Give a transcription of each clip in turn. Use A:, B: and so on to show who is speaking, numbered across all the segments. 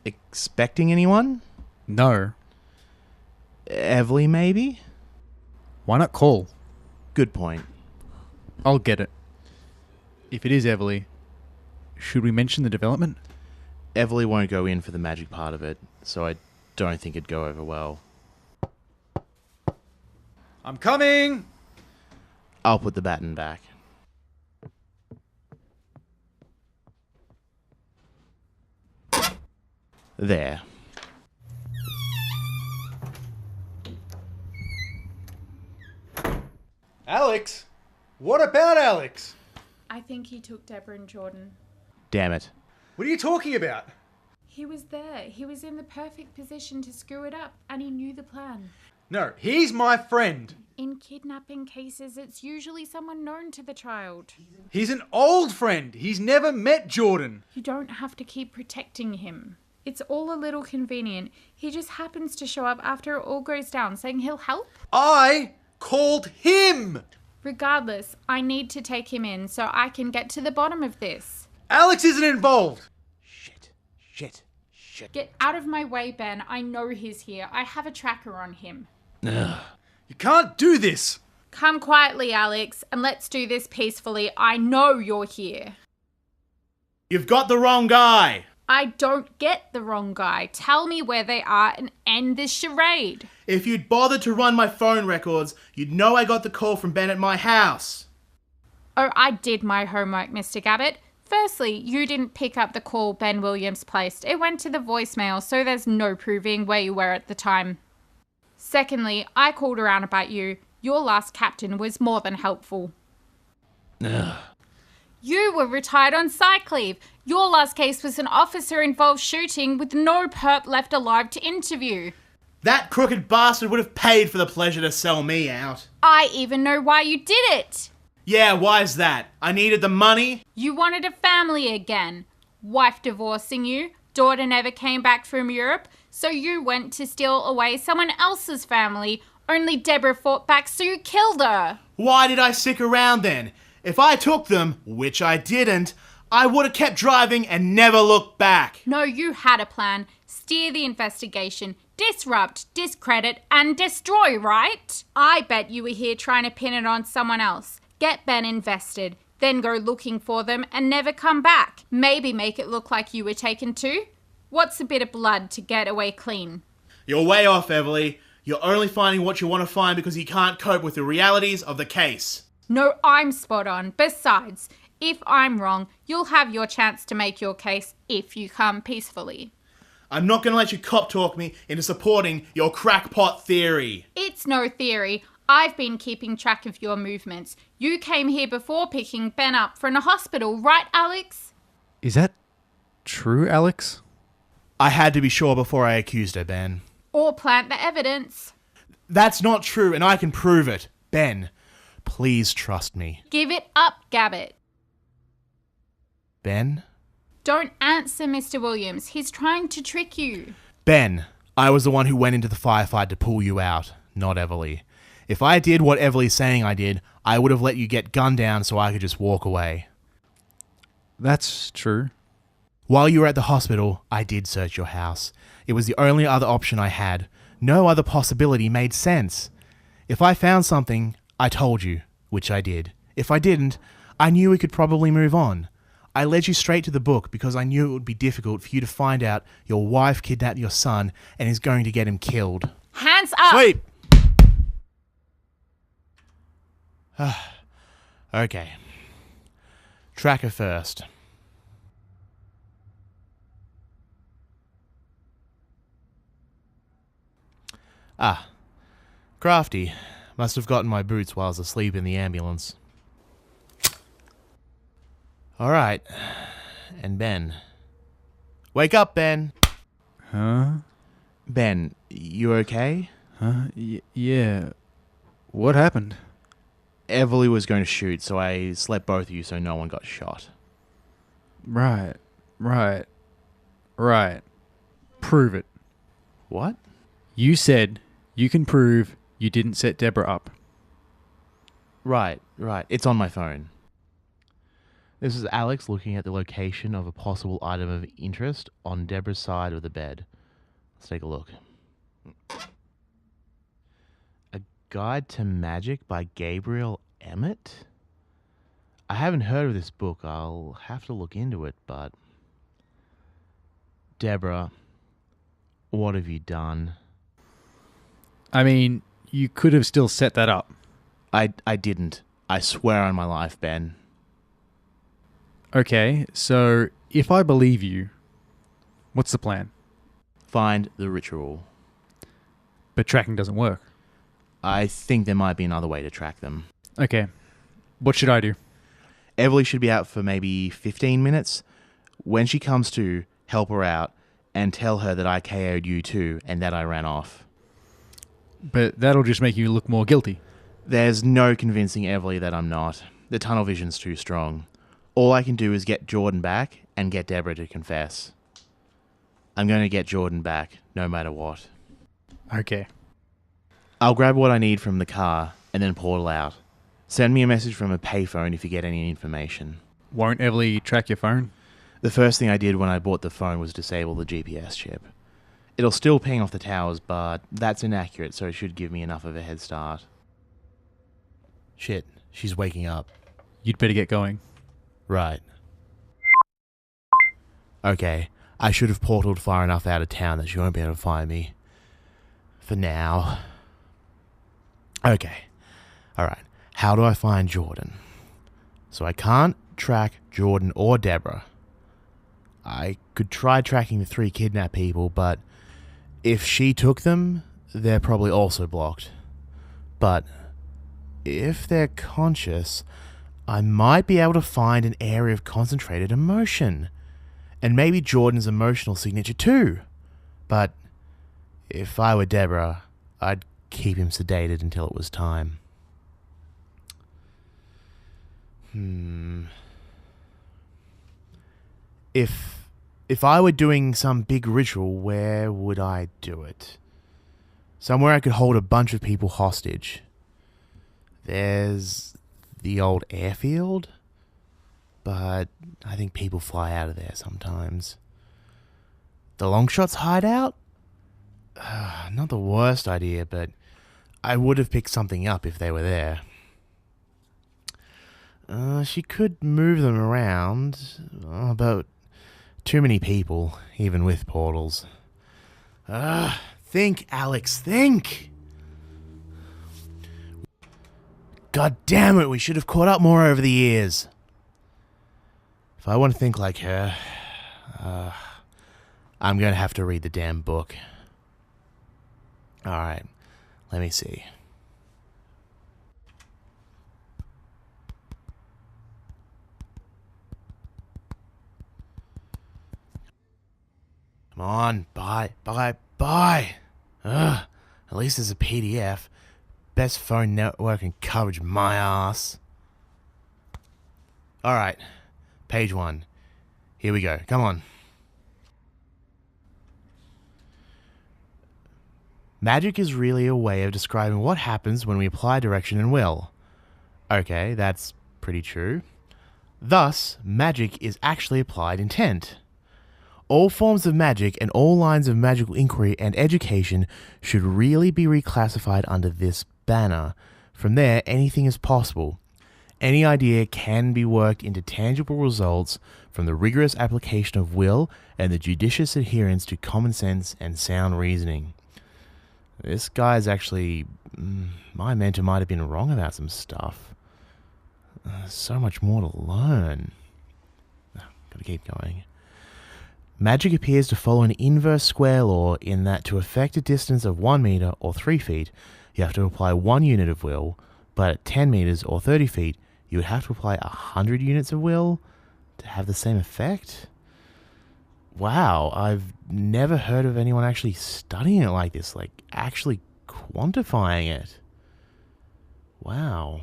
A: Expecting anyone?
B: No.
A: Evely, maybe?
B: Why not call?
A: Good point.
B: I'll get it. If it is Everly, should we mention the development?
A: Evely won't go in for the magic part of it, so I don't think it'd go over well.
B: I'm coming!
A: I'll put the baton back. There.
C: Alex? What about Alex?
D: I think he took Deborah and Jordan.
A: Damn it.
C: What are you talking about?
D: He was there. He was in the perfect position to screw it up, and he knew the plan.
C: No, he's my friend.
D: In kidnapping cases, it's usually someone known to the child.
C: He's an old friend. He's never met Jordan.
D: You don't have to keep protecting him. It's all a little convenient. He just happens to show up after it all goes down, saying he'll help.
C: I called him.
D: Regardless, I need to take him in so I can get to the bottom of this.
C: Alex isn't involved.
A: Shit.
D: Get out of my way, Ben. I know he's here. I have a tracker on him.
A: Ugh.
C: You can't do this.
D: Come quietly, Alex, and let's do this peacefully. I know you're here.
E: You've got the wrong guy.
D: I don't get the wrong guy. Tell me where they are and end this charade.
E: If you'd bothered to run my phone records, you'd know I got the call from Ben at my house.
D: Oh, I did my homework, Mr. Gabbet. Firstly, you didn't pick up the call Ben Williams placed. It went to the voicemail, so there's no proving where you were at the time. Secondly, I called around about you. Your last captain was more than helpful.
A: Ugh.
D: You were retired on psych leave. Your last case was an officer-involved shooting with no perp left alive to interview.
E: That crooked bastard would have paid for the pleasure to sell me out.
D: I even know why you did it.
E: Yeah, why's that? I needed the money?
D: You wanted a family again. Wife divorcing you. Daughter never came back from Europe, so you went to steal away someone else's family. Only Deborah fought back, so you killed her.
E: Why did I stick around then? If I took them, which I didn't, I would have kept driving and never looked back.
D: No, you had a plan. Steer the investigation, disrupt, discredit, and destroy, right? I bet you were here trying to pin it on someone else. Get Ben invested, then go looking for them and never come back. Maybe make it look like you were taken too. What's a bit of blood to get away clean?
E: You're way off, Everly. You're only finding what you want to find because you can't cope with the realities of the case.
D: No, I'm spot on. Besides, if I'm wrong, you'll have your chance to make your case if you come peacefully.
E: I'm not going to let you cop talk me into supporting your crackpot theory.
D: It's no theory. I've been keeping track of your movements. You came here before picking Ben up from a hospital, right, Alex?
B: Is that true, Alex?
E: I had to be sure before I accused her, Ben.
D: Or plant the evidence.
E: That's not true, and I can prove it. Ben, please trust me.
D: Give it up, Gabbet.
E: Ben?
D: Don't answer Mr. Williams. He's trying to trick you.
E: Ben, I was the one who went into the firefight to pull you out, not Everly. If I did what Everly's saying I did, I would have let you get gunned down so I could just walk away.
B: That's true.
E: While you were at the hospital, I did search your house. It was the only other option I had. No other possibility made sense. If I found something, I told you, which I did. If I didn't, I knew we could probably move on. I led you straight to the book because I knew it would be difficult for you to find out your wife kidnapped your son and is going to get him killed.
D: Hands up!
E: Sleep! Okay. Tracker first. Ah. Crafty. Must have gotten my boots while I was asleep in the ambulance. Alright. And Ben. Wake up, Ben!
B: Huh?
A: Ben, you okay?
B: Huh? Yeah. What happened?
A: Everly was going to shoot, so I slept both of you so no one got shot.
B: Right. Prove it.
A: What?
B: You said you can prove you didn't set Deborah up.
A: Right. It's on my phone.
E: This is Alex looking at the location of a possible item of interest on Deborah's side of the bed. Let's take a look. A Guide to Magic by Gabriel Emmett? I haven't heard of this book. I'll have to look into it, but... Deborah, what have you done?
B: I mean, you could have still set that up.
E: I didn't. I swear on my life, Ben.
B: Okay, so if I believe you, what's the plan?
E: Find the ritual.
B: But tracking doesn't work.
E: I think there might be another way to track them.
B: Okay, what should I do?
E: Everly should be out for maybe 15 minutes. When she comes to, help her out and tell her that I KO'd you too and that I ran off.
B: But that'll just make you look more guilty.
E: There's no convincing Everly that I'm not. The tunnel vision's too strong. All I can do is get Jordan back and get Deborah to confess. I'm going to get Jordan back, no matter what.
B: Okay.
E: I'll grab what I need from the car and then portal out. Send me a message from a payphone if you get any information.
B: Won't Everly track your phone?
E: The first thing I did when I bought the phone was disable the GPS chip. It'll still ping off the towers, but that's inaccurate, so it should give me enough of a head start. Shit, she's waking up.
B: You'd better get going.
E: Right. Okay, I should have portaled far enough out of town that she won't be able to find me. For now. Okay. Alright, how do I find Jordan? So I can't track Jordan or Deborah. I could try tracking the 3 kidnapped people, but if she took them, they're probably also blocked. But if they're conscious, I might be able to find an area of concentrated emotion. And maybe Jordan's emotional signature too. But if I were Deborah, I'd keep him sedated until it was time. If I were doing some big ritual, where would I do it? Somewhere I could hold a bunch of people hostage. There's the old airfield, but I think people fly out of there sometimes. The Longshot's hideout? Not the worst idea, but I would have picked something up if they were there. She could move them around, but too many people, even with portals. Think, Alex, think! God damn it, we should have caught up more over the years. If I want to think like her, I'm going to have to read the damn book. Alright, let me see. Come on, buy. At least there's a PDF. Best phone network and coverage, my ass. Alright, page 1. Here we go, come on. Magic is really a way of describing what happens when we apply direction and will. Okay, that's pretty true. Thus, magic is actually applied intent. All forms of magic and all lines of magical inquiry and education should really be reclassified under this banner. From there, anything is possible. Any idea can be worked into tangible results from the rigorous application of will and the judicious adherence to common sense and sound reasoning. This guy's actually... my mentor might have been wrong about some stuff. So much more to learn. Gotta keep going. Magic appears to follow an inverse square law in that to affect a distance of 1 meter or 3 feet, you have to apply 1 unit of will, but at 10 meters or 30 feet, you would have to apply 100 units of will to have the same effect? Wow, I've never heard of anyone actually studying it like this, like actually quantifying it. Wow.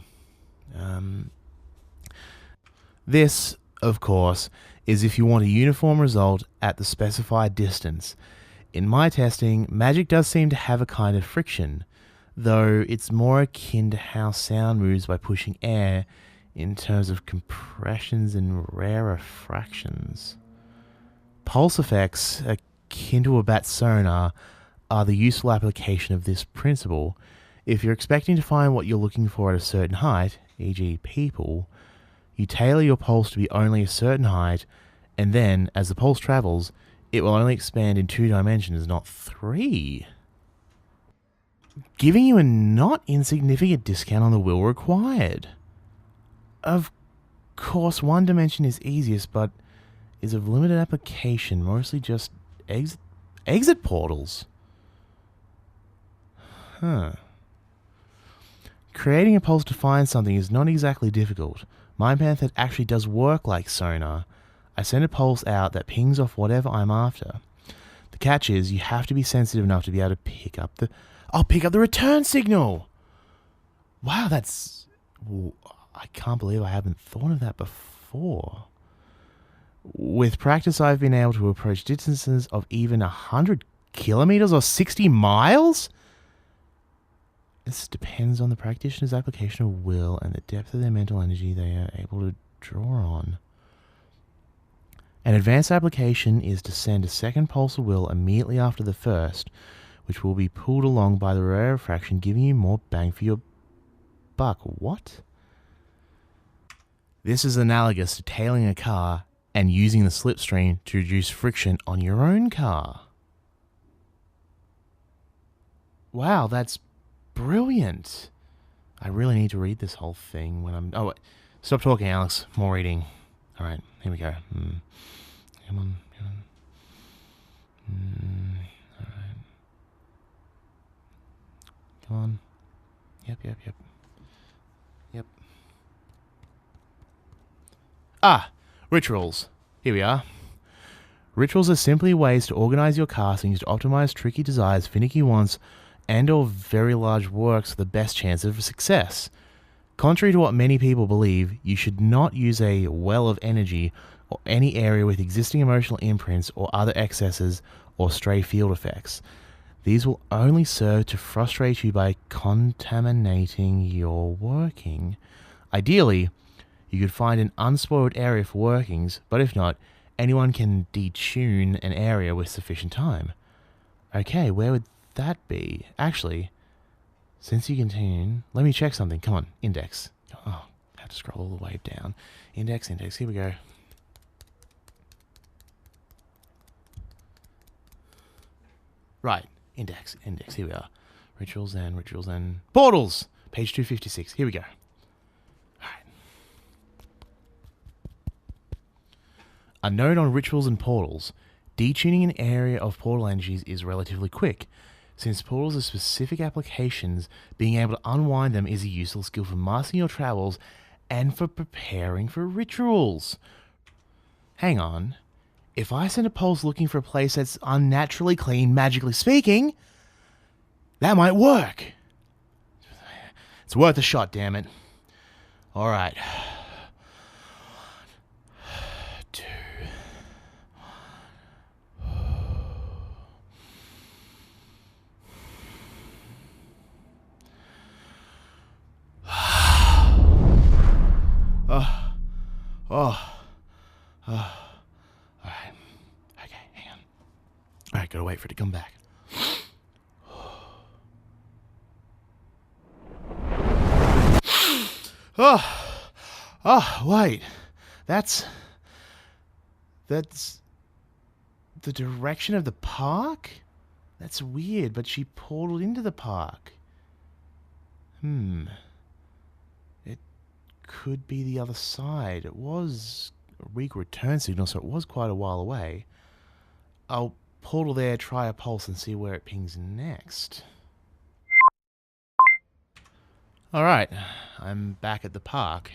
E: This, of course, is if you want a uniform result at the specified distance. In my testing, magic does seem to have a kind of friction, though it's more akin to how sound moves by pushing air in terms of compressions and rarefactions. Pulse effects, akin to a bat sonar, are the useful application of this principle. If you're expecting to find what you're looking for at a certain height, e.g. people, you tailor your pulse to be only a certain height, and then, as the pulse travels, it will only expand in 2 dimensions, not 3. Giving you a not insignificant discount on the will required. Of course, 1 dimension is easiest, but is of limited application, mostly just exit portals. Creating a pulse to find something is not exactly difficult. My method actually does work like sonar. I send a pulse out that pings off whatever I'm after. The catch is you have to be sensitive enough to be able to pick up the return signal. Wow, I can't believe I haven't thought of that before. With practice, I've been able to approach distances of even 100 kilometers or 60 miles? This depends on the practitioner's application of will and the depth of their mental energy they are able to draw on. An advanced application is to send a second pulse of will immediately after the first, which will be pulled along by the rarefaction, giving you more bang for your buck. What? This is analogous to tailing a car and using the slipstream to reduce friction on your own car. Wow, that's brilliant. I really need to read this whole thing when I'm... Oh, wait. Stop talking, Alex. More reading. All right, here we go. Come on. All right. Come on. Yep. Rituals. Here we are. Rituals are simply ways to organize your castings to optimize tricky desires, finicky wants, and or very large works for the best chance of success. Contrary to what many people believe, you should not use a well of energy or any area with existing emotional imprints or other excesses or stray field effects. These will only serve to frustrate you by contaminating your working. Ideally, you could find an unspoiled area for workings, but if not, anyone can detune an area with sufficient time. Okay, where would that be? Actually, since you can tune, let me check something. Come on, index. Oh, I have to scroll all the way down. Index, here we go. Right, index, here we are. Rituals and portals! Page 256, here we go. Alright. A note on rituals and portals. Detuning an area of portal energies is relatively quick. Since portals are specific applications, being able to unwind them is a useful skill for mastering your travels and for preparing for rituals. Hang on. If I send a pulse looking for a place that's unnaturally clean, magically speaking, that might work. It's worth a shot, damn it. All right. 2. Alright. Okay, hang on. Alright, gotta wait for it to come back. Wait. That's the direction of the park? That's weird, but she portaled into the park. It could be the other side. It was a weak return signal, so it was quite a while away. I'll portal there, try a pulse, and see where it pings next. Alright, I'm back at the park.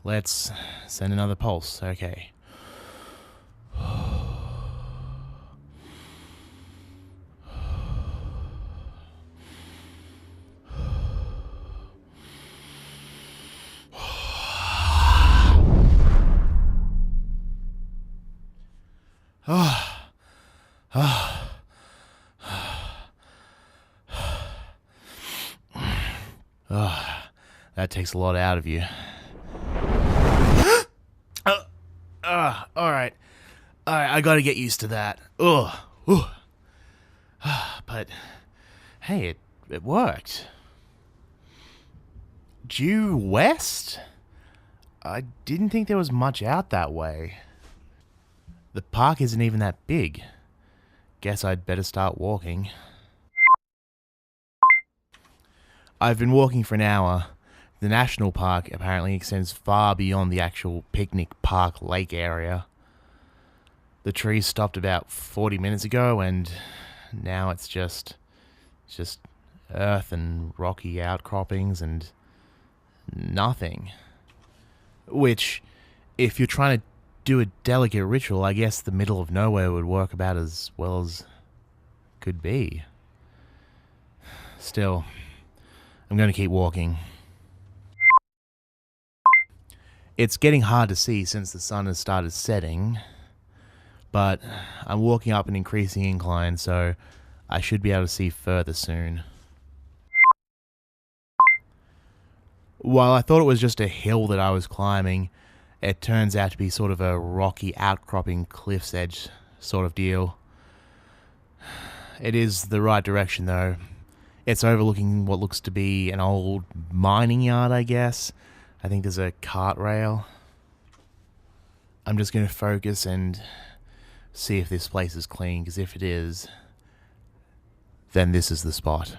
E: Let's send another pulse. Okay. That takes a lot out of you. Alright. I gotta get used to that. Ugh. But, hey, it worked. Due west? I didn't think there was much out that way. The park isn't even that big. Guess I'd better start walking. I've been walking for an hour. The national park apparently extends far beyond the actual picnic park lake area. The trees stopped about 40 minutes ago, and now it's just earth and rocky outcroppings and nothing. Which, if you're trying to do a delicate ritual, I guess the middle of nowhere would work about as well as could be. Still, I'm going to keep walking. It's getting hard to see since the sun has started setting, but I'm walking up an increasing incline, so I should be able to see further soon. While I thought it was just a hill that I was climbing, it turns out to be sort of a rocky outcropping cliff's edge sort of deal. It is the right direction though. It's overlooking what looks to be an old mining yard, I guess. I think there's a cart rail. I'm just going to focus and see if this place is clean, because if it is, then this is the spot.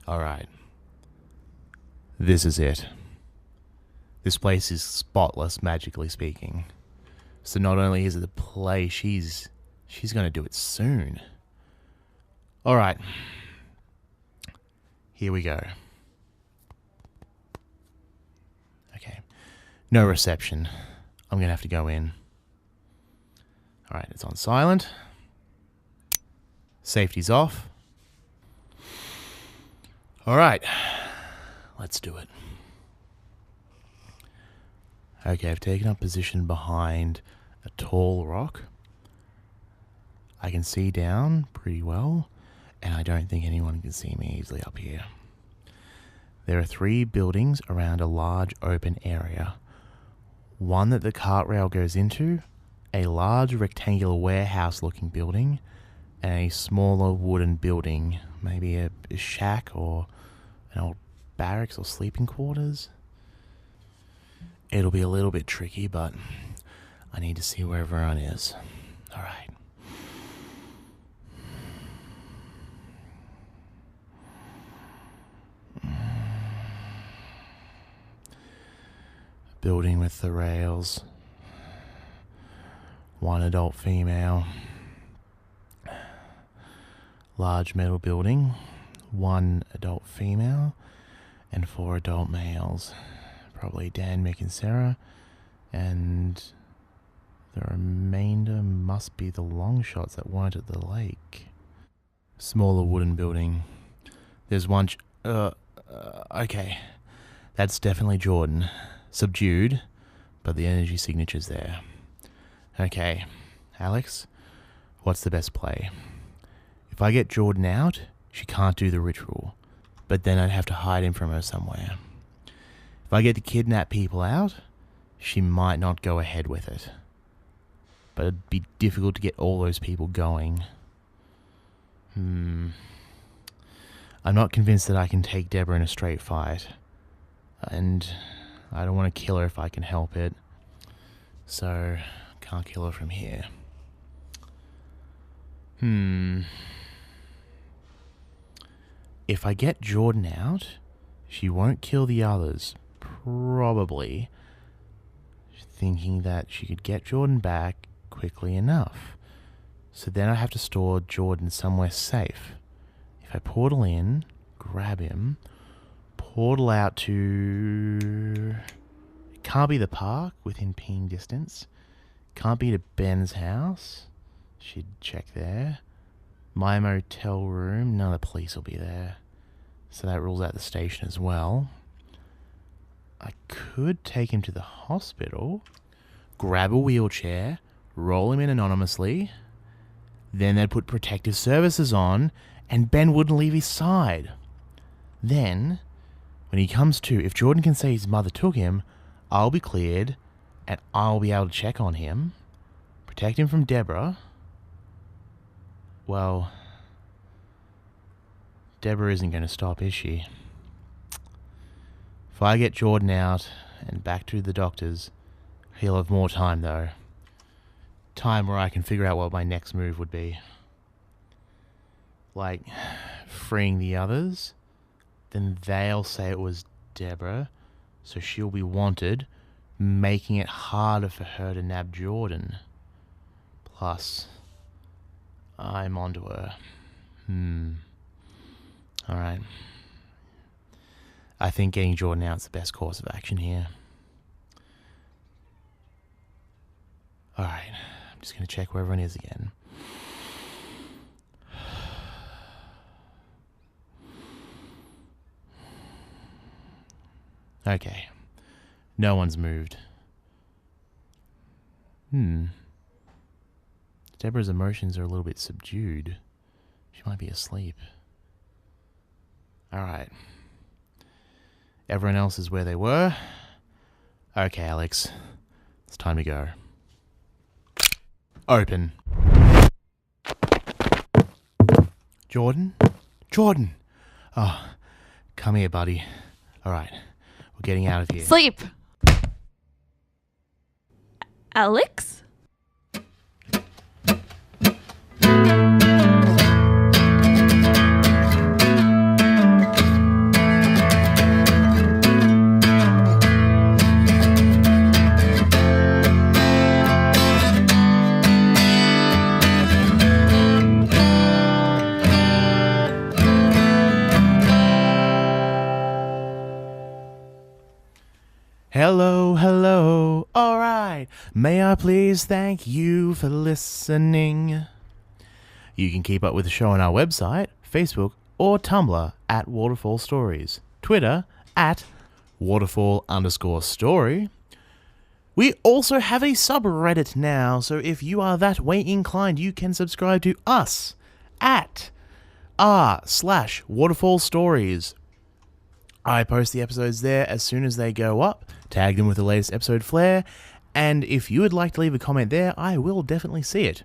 E: Alright. This is it. This place is spotless, magically speaking. So not only is it the place, she's going to do it soon. Alright. Here we go. Okay. No reception. I'm going to have to go in. Alright, it's on silent. Safety's off. Alright. Let's do it. Okay, I've taken up position behind a tall rock. I can see down pretty well, and I don't think anyone can see me easily up here. There are 3 buildings around a large open area. One that the cart rail goes into, a large rectangular warehouse-looking building, and a smaller wooden building, maybe a shack or an old barracks or sleeping quarters. It'll be a little bit tricky, but I need to see where everyone is. Alright. Building with the rails. 1 adult female. Large metal building. 1 adult female. And 4 adult males. Probably Dan, Mick, and Sarah. And the remainder must be the long shots that weren't at the lake. Smaller wooden building. There's one... okay. That's definitely Jordan. Subdued, but the energy signature's there. Okay, Alex, what's the best play? If I get Jordan out, she can't do the ritual, but then I'd have to hide him from her somewhere. If I get to kidnap people out, she might not go ahead with it. But it'd be difficult to get all those people going. I'm not convinced that I can take Debora in a straight fight. And I don't want to kill her if I can help it. So, can't kill her from here. If I get Jordan out, she won't kill the others. Probably. Thinking that she could get Jordan back quickly enough. So then I have to store Jordan somewhere safe. If I portal in, grab him, portal out to... It can't be the park within ping distance. Can't be to Ben's house. Should check there. My motel room. None of the police will be there. So that rules out the station as well. I could take him to the hospital. Grab a wheelchair. Roll him in anonymously. Then they'd put protective services on, and Ben wouldn't leave his side. Then, when he comes to, if Jordan can say his mother took him, I'll be cleared, and I'll be able to check on him, protect him from Debora. Well, Debora isn't going to stop, is she? If I get Jordan out and back to the doctors, he'll have more time, though. Time where I can figure out what my next move would be. Like, freeing the others, then they'll say it was Debora, so she'll be wanted, making it harder for her to nab Jordan. Plus, I'm onto her. Alright. I think getting Jordan out is the best course of action here. Alright, I'm just going to check where everyone is again. Okay. No one's moved. Debora's emotions are a little bit subdued. She might be asleep. Alright. Everyone else is where they were. Okay, Alex. It's time to go. Open. Jordan? Jordan! Oh, come here, buddy. Alright. We're getting out of here.
F: Sleep. Alex?
E: Hello, hello. Alright. May I please thank you for listening? You can keep up with the show on our website, Facebook, or Tumblr at Waterfall Stories. Twitter at Waterfall_story. We also have a subreddit now, so if you are that way inclined, you can subscribe to us at r/Waterfall Stories. I post the episodes there as soon as they go up, tag them with the latest episode flair, and if you would like to leave a comment there, I will definitely see it.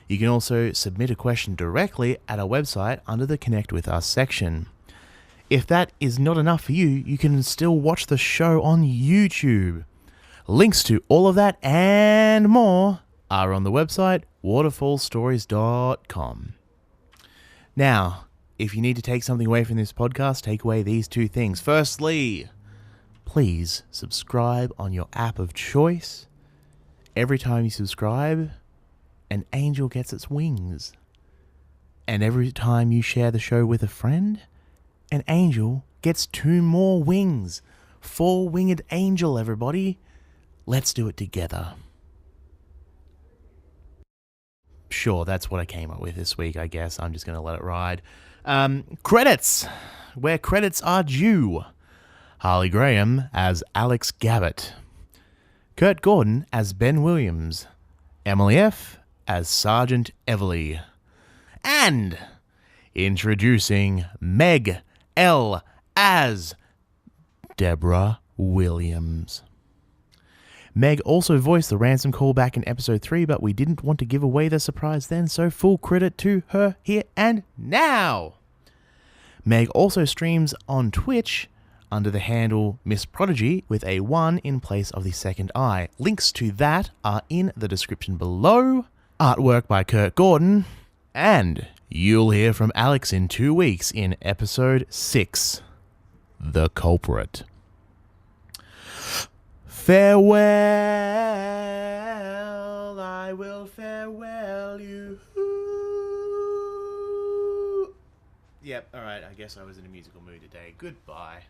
E: You can also submit a question directly at our website under the Connect With Us section. If that is not enough for you, you can still watch the show on YouTube. Links to all of that and more are on the website waterfallstories.com. Now, if you need to take something away from this podcast, take away these two things. Firstly, please subscribe on your app of choice. Every time you subscribe, an angel gets its wings. And every time you share the show with a friend, an angel gets 2 more wings. 4-winged angel, everybody. Let's do it together. Sure, that's what I came up with this week, I guess. I'm just going to let it ride. Credits. Where credits are due. Harley Graham as Alex Gabbet. Kurt Gordon as Ben Williams. Emily F. as Sergeant Everly. And introducing Meg L. as Debora Williams. Meg also voiced the ransom call back in episode 3, but we didn't want to give away the surprise then, so full credit to her here and now. Meg also streams on Twitch under the handle Miss Prodigy with a 1 in place of the second eye. Links to that are in the description below. Artwork by Kurt Gordon. And you'll hear from Alex in 2 weeks in episode 6, The Culprit. Farewell, I will farewell you. Yep, alright, I guess I was in a musical mood today. Goodbye.